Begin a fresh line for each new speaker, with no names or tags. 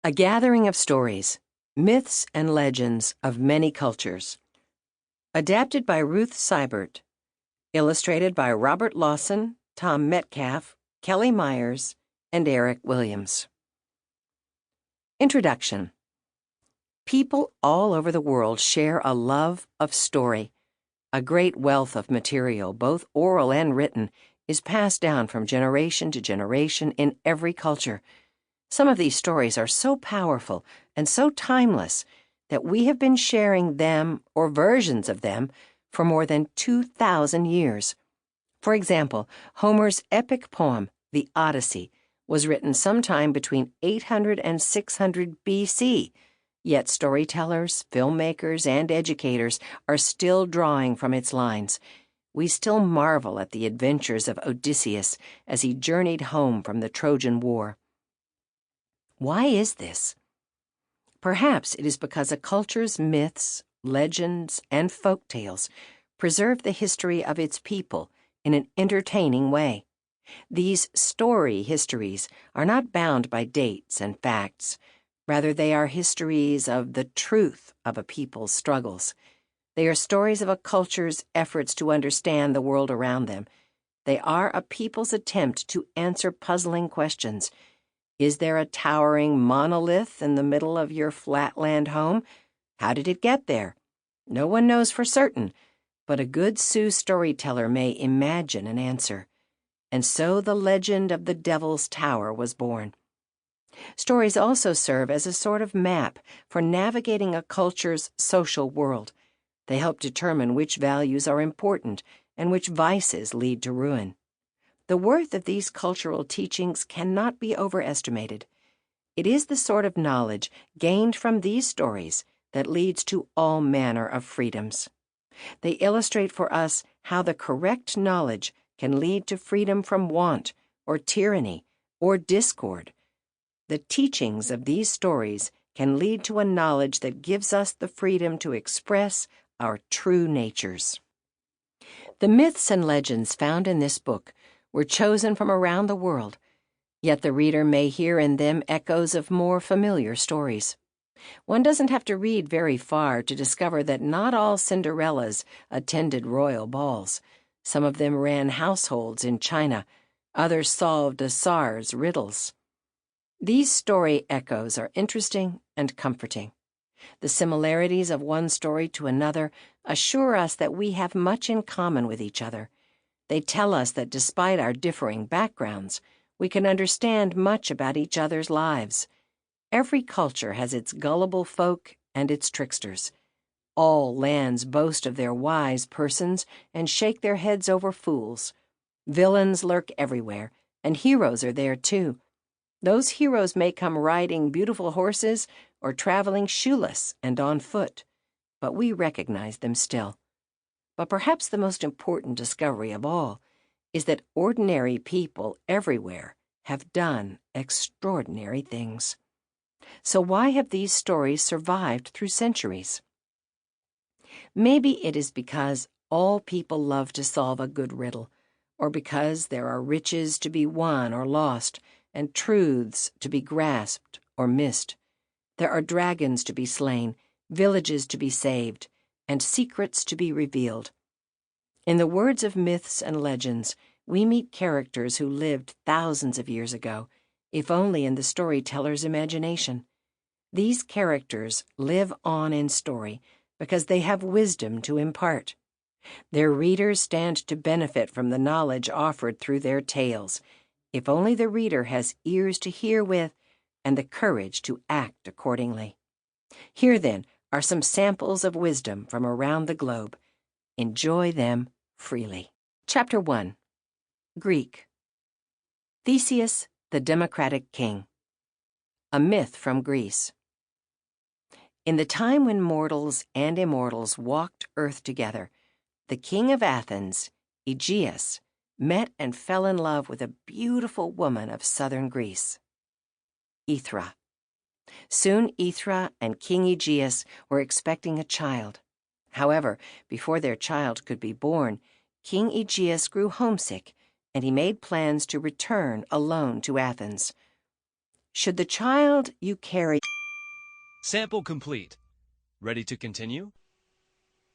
A gathering of stories, myths and legends of many cultures. Adapted by Ruth Siburt. Illustrated by Robert Lawson, Tom Metcalf, Kelly Myers, and Eric Williams. Introduction. People all over the world share a love of story. A great wealth of material, both oral and written, is passed down from generation to generation in every culture. Some of these stories are so powerful and so timeless that we have been sharing them or versions of them for more than 2,000 years. For example, Homer's epic poem, The Odyssey, was written sometime between 800 and 600 BC, yet storytellers, filmmakers, and educators are still drawing from its lines. We still marvel at the adventures of Odysseus as he journeyed home from the Trojan War. Why is this? Perhaps it is because a culture's myths, legends, and folk tales preserve the history of its people in an entertaining way. These story histories are not bound by dates and facts. Rather, they are histories of the truth of a people's struggles. They are stories of a culture's efforts to understand the world around them. They are a people's attempt to answer puzzling questions. Is there a towering monolith in the middle of your flatland home? How did it get there? No one knows for certain, but a good Sioux storyteller may imagine an answer. And so the legend of the Devil's Tower was born. Stories also serve as a sort of map for navigating a culture's social world. They help determine which values are important and which vices lead to ruin. The worth of these cultural teachings cannot be overestimated. It is the sort of knowledge gained from these stories that leads to all manner of freedoms. They illustrate for us how the correct knowledge can lead to freedom from want or tyranny or discord. The teachings of these stories can lead to a knowledge that gives us the freedom to express our true natures. The myths and legends found in this book were chosen from around the world, yet the reader may hear in them echoes of more familiar stories. One doesn't have to read very far to discover that not all Cinderellas attended royal balls. Some of them ran households in China. Others solved a Tsar's riddles. These story echoes are interesting and comforting. The similarities of one story to another assure us that we have much in common with each other. They tell us that despite our differing backgrounds, we can understand much about each other's lives. Every culture has its gullible folk and its tricksters. All lands boast of their wise persons and shake their heads over fools. Villains lurk everywhere, and heroes are there too. Those heroes may come riding beautiful horses or traveling shoeless and on foot, but we recognize them still. But perhaps the most important discovery of all is that ordinary people everywhere have done extraordinary things. So why have these stories survived through centuries? Maybe it is because all people love to solve a good riddle, or because there are riches to be won or lost, and truths to be grasped or missed. There are dragons to be slain, villages to be saved, and secrets to be revealed. In the words of myths and legends, we meet characters who lived thousands of years ago, if only in the storyteller's imagination. These characters live on in story because they have wisdom to impart. Their readers stand to benefit from the knowledge offered through their tales, if only the reader has ears to hear with and the courage to act accordingly. Here, then, are some samples of wisdom from around the globe. Enjoy them freely. Chapter 1. Greek. Theseus, the Democratic King. A myth from Greece. In the time when mortals and immortals walked earth together, the king of Athens, Aegeus, met and fell in love with a beautiful woman of southern Greece, Aethra. Soon Aethra and King Aegeus were expecting a child. However, before their child could be born, King Aegeus grew homesick, and he made plans to return alone to Athens. Should the child you carry...
Sample complete. Ready to continue?